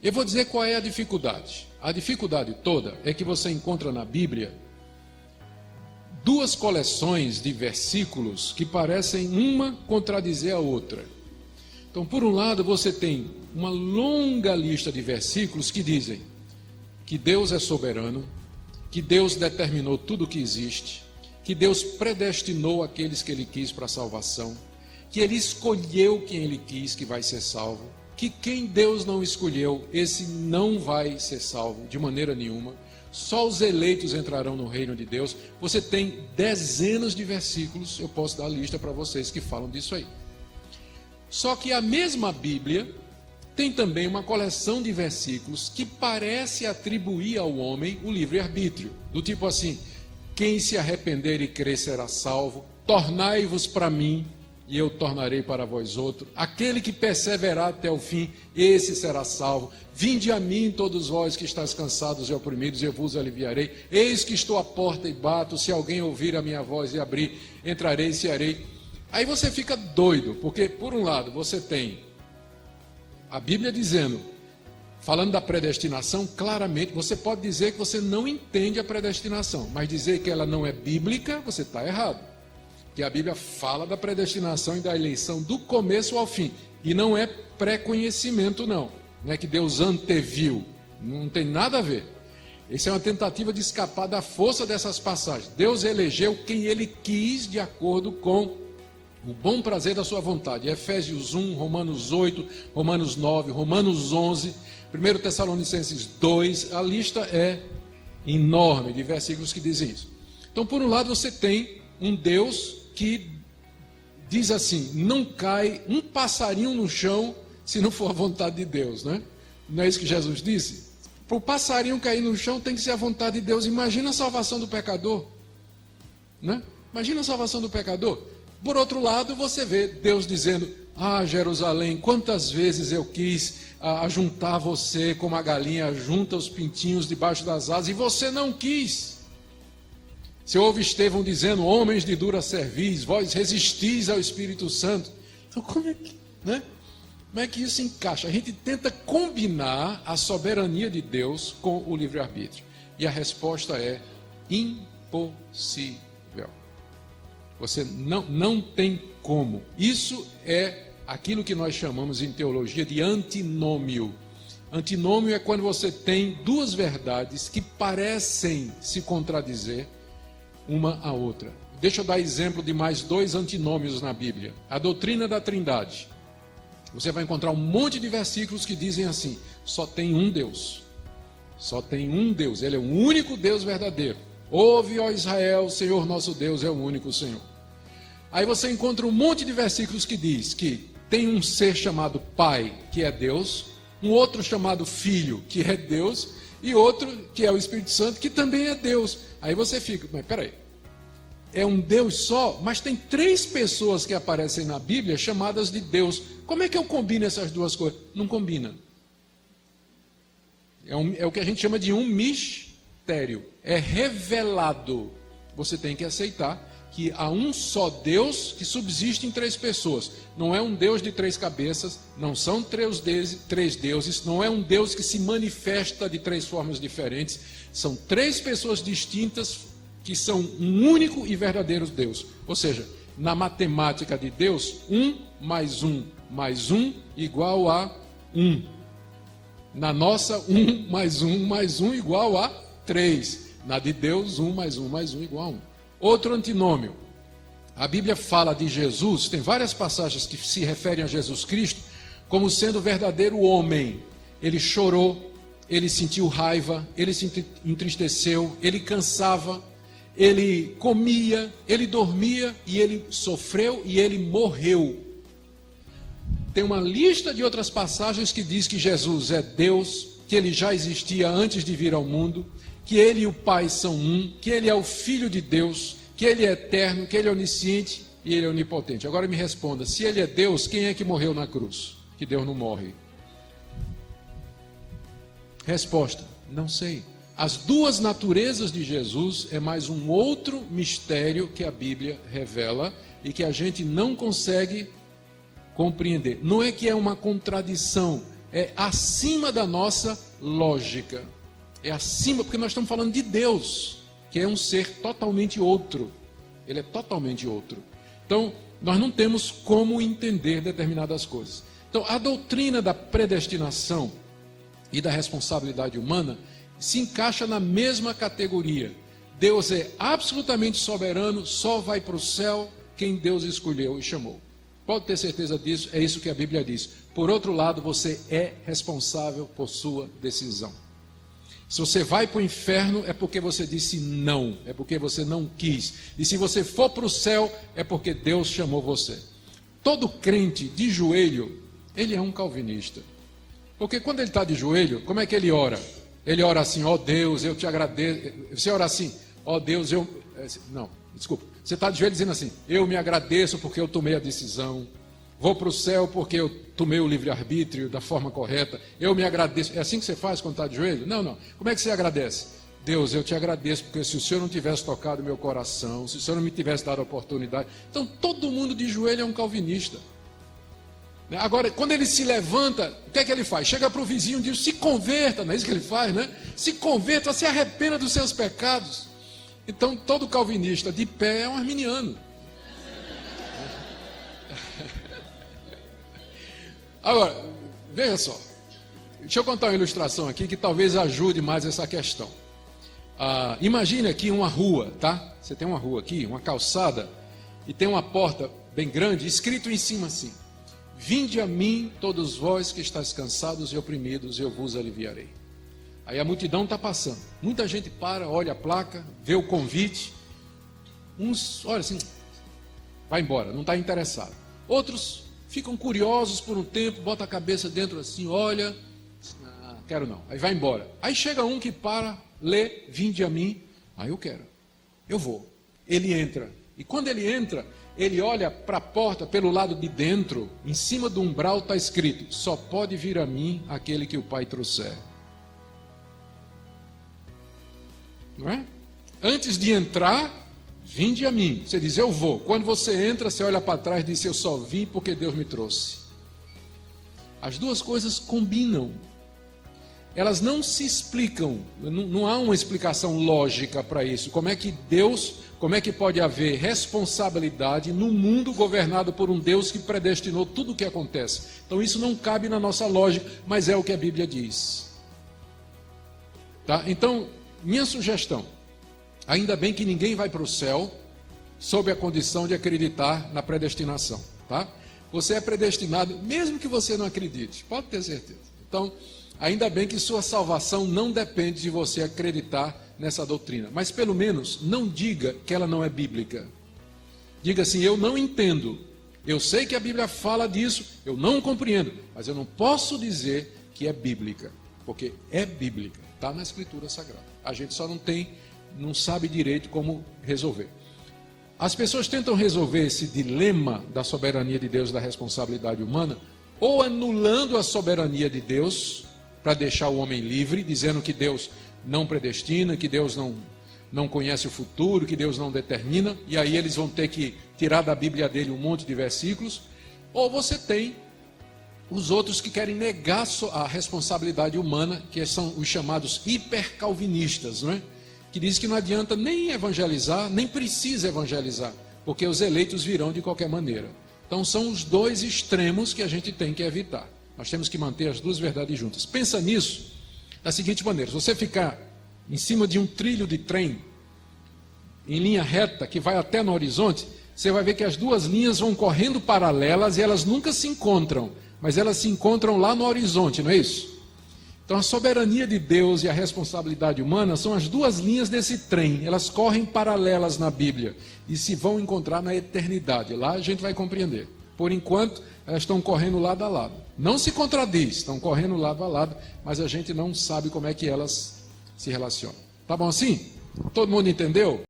Eu vou dizer qual é a dificuldade. A dificuldade toda é que você encontra na Bíblia duas coleções de versículos que parecem uma contradizer a outra. Então, por um lado, você tem uma longa lista de versículos que dizem que Deus é soberano, que Deus determinou tudo o que existe, que Deus predestinou aqueles que Ele quis para a salvação, que Ele escolheu quem Ele quis que vai ser salvo, que quem Deus não escolheu, esse não vai ser salvo de maneira nenhuma. Só os eleitos entrarão no reino de Deus. Você tem dezenas de versículos, eu posso dar a lista para vocês que falam disso aí. Só que a mesma Bíblia tem também uma coleção de versículos que parece atribuir ao homem o livre-arbítrio. Do tipo assim, quem se arrepender e crer será salvo, tornai-vos para mim, e eu tornarei para vós outro. Aquele que perseverar até o fim, esse será salvo. Vinde a mim, todos vós que estáis cansados e oprimidos, eu vos aliviarei. Eis que estou à porta e bato, se alguém ouvir a minha voz e abrir, entrarei e cearei. Aí você fica doido, porque por um lado você tem a Bíblia dizendo, falando da predestinação, claramente, você pode dizer que você não entende a predestinação, mas dizer que ela não é bíblica, você está errado. Que a Bíblia fala da predestinação e da eleição do começo ao fim. E não é pré-conhecimento, não. Não é que Deus anteviu. Não tem nada a ver. Essa é uma tentativa de escapar da força dessas passagens. Deus elegeu quem Ele quis de acordo com o bom prazer da sua vontade. Efésios 1, Romanos 8, Romanos 9, Romanos 11, 1 Tessalonicenses 2. A lista é enorme de versículos que dizem isso. Então, por um lado, você tem um Deus que diz assim, não cai um passarinho no chão se não for a vontade de Deus, né? Não é isso que Jesus disse? Para o passarinho cair no chão tem que ser a vontade de Deus. Imagina a salvação do pecador, né? Imagina a salvação do pecador. Por outro lado, você vê Deus dizendo, Jerusalém, quantas vezes eu quis ajuntar você como a galinha junta os pintinhos debaixo das asas, e você não quis. Você ouve Estevão dizendo, homens de dura cerviz, vós resistis ao Espírito Santo. Então como é que isso encaixa? A gente tenta combinar a soberania de Deus com o livre-arbítrio. E a resposta é impossível. Você não tem como. Isso é aquilo que nós chamamos em teologia de antinômio. Antinômio é quando você tem duas verdades que parecem se contradizer uma à outra. Deixa eu dar exemplo de mais dois antinômios na Bíblia. A doutrina da Trindade. Você vai encontrar um monte de versículos que dizem assim, só tem um Deus. Só tem um Deus, Ele é o único Deus verdadeiro. Ouve, ó Israel, o Senhor nosso Deus é o único Senhor. Aí você encontra um monte de versículos que diz que tem um ser chamado Pai, que é Deus, um outro chamado Filho, que é Deus, e outro que é o Espírito Santo, que também é Deus. Aí você fica, mas peraí, é um Deus só, mas tem três pessoas que aparecem na Bíblia chamadas de Deus. Como é que eu combino essas duas coisas? Não combina. É o que a gente chama de um mistério. É revelado. Você tem que aceitar que há um só Deus que subsiste em três pessoas. Não é um Deus de três cabeças, não são três deuses, não é um Deus que se manifesta de três formas diferentes. São três pessoas distintas que são um único e verdadeiro Deus. Ou seja, na matemática de Deus, 1 mais 1 mais 1 igual a 1. Na nossa, 1 mais 1 mais 1 igual a 3. Na de Deus, 1 mais 1 mais 1 igual a 1. Outro antinômio. A Bíblia fala de Jesus, tem várias passagens que se referem a Jesus Cristo como sendo o verdadeiro homem. Ele chorou, ele sentiu raiva, ele se entristeceu, ele cansava, ele comia, ele dormia e ele sofreu e ele morreu. Tem uma lista de outras passagens que diz que Jesus é Deus, que ele já existia antes de vir ao mundo, que ele e o Pai são um, que ele é o Filho de Deus, que ele é eterno, que ele é onisciente e ele é onipotente. Agora me responda, se ele é Deus, quem é que morreu na cruz? Que Deus não morre. Resposta, não sei. As duas naturezas de Jesus é mais um outro mistério que a Bíblia revela e que a gente não consegue compreender. Não é que é uma contradição, é acima da nossa lógica. É acima, porque nós estamos falando de Deus, que é um ser totalmente outro. Ele é totalmente outro. Então, nós não temos como entender determinadas coisas. Então, a doutrina da predestinação e da responsabilidade humana se encaixa na mesma categoria. Deus é absolutamente soberano, só vai para o céu quem Deus escolheu e chamou. Pode ter certeza disso, é isso que a Bíblia diz. Por outro lado, você é responsável por sua decisão. Se você vai para o inferno, é porque você disse não, é porque você não quis. E se você for para o céu, é porque Deus chamou você. Todo crente de joelho, ele é um calvinista. Porque quando ele está de joelho, como é que ele ora? Ele ora assim, ó Deus, eu te agradeço. Você ora assim, ó Deus, eu... Não, desculpa. Você está de joelho dizendo assim, eu me agradeço porque eu tomei a decisão. Vou para o céu porque eu tomei o livre-arbítrio da forma correta. Eu me agradeço. É assim que você faz quando está de joelho? Não, não. Como é que você agradece? Deus, eu te agradeço porque se o Senhor não tivesse tocado meu coração, se o Senhor não me tivesse dado a oportunidade. Então, todo mundo de joelho é um calvinista. Agora, quando ele se levanta, o que é que ele faz? Chega para o vizinho e diz, se converta. Não é isso que ele faz, né? Se converta, se arrependa dos seus pecados. Então, todo calvinista de pé é um arminiano. Agora, veja só, deixa eu contar uma ilustração aqui que talvez ajude mais essa questão. Imagine aqui uma rua, tá? Você tem uma rua aqui, uma calçada, e tem uma porta bem grande, escrito em cima assim, vinde a mim todos vós que estáis cansados e oprimidos, eu vos aliviarei. Aí a multidão está passando, muita gente para, olha a placa, vê o convite, uns, olha assim, vai embora, não está interessado. Outros ficam curiosos por um tempo, bota a cabeça dentro assim, olha, quero não, aí vai embora. Aí chega um que para, lê, vinde a mim, aí eu quero, eu vou. Ele entra, e quando ele entra, ele olha para a porta pelo lado de dentro, em cima do umbral está escrito, só pode vir a mim aquele que o Pai trouxer. Não é? Antes de entrar, vinde a mim. Você diz, eu vou. Quando você entra, você olha para trás e diz, eu só vim porque Deus me trouxe. As duas coisas combinam. Elas não se explicam. Não há uma explicação lógica para isso. Como é que pode haver responsabilidade num mundo governado por um Deus que predestinou tudo o que acontece? Então isso não cabe na nossa lógica, mas é o que a Bíblia diz. Tá? Então, minha sugestão, ainda bem que ninguém vai para o céu sob a condição de acreditar na predestinação, tá? Você é predestinado, mesmo que você não acredite, pode ter certeza. Então, ainda bem que sua salvação não depende de você acreditar nessa doutrina. Mas pelo menos não diga que ela não é bíblica. Diga assim, eu não entendo. Eu sei que a Bíblia fala disso, eu não compreendo, mas eu não posso dizer que é bíblica, porque é bíblica, está na Escritura Sagrada. A gente só não sabe direito como resolver. As pessoas tentam resolver esse dilema da soberania de Deus e da responsabilidade humana, ou anulando a soberania de Deus, para deixar o homem livre, dizendo que Deus não predestina, que Deus não conhece o futuro, que Deus não determina, e aí eles vão ter que tirar da Bíblia dele um monte de versículos, ou você tem os outros que querem negar a responsabilidade humana, que são os chamados hipercalvinistas, não é? Que diz que não adianta nem evangelizar, nem precisa evangelizar, porque os eleitos virão de qualquer maneira. Então são os dois extremos que a gente tem que evitar. Nós temos que manter as duas verdades juntas. Pensa nisso da seguinte maneira, se você ficar em cima de um trilho de trem, em linha reta, que vai até no horizonte, você vai ver que as duas linhas vão correndo paralelas e elas nunca se encontram, mas elas se encontram lá no horizonte, não é isso? Então a soberania de Deus e a responsabilidade humana são as duas linhas desse trem, elas correm paralelas na Bíblia e se vão encontrar na eternidade, lá a gente vai compreender. Por enquanto, elas estão correndo lado a lado, não se contradiz, estão correndo lado a lado, mas a gente não sabe como é que elas se relacionam. Tá bom assim? Todo mundo entendeu?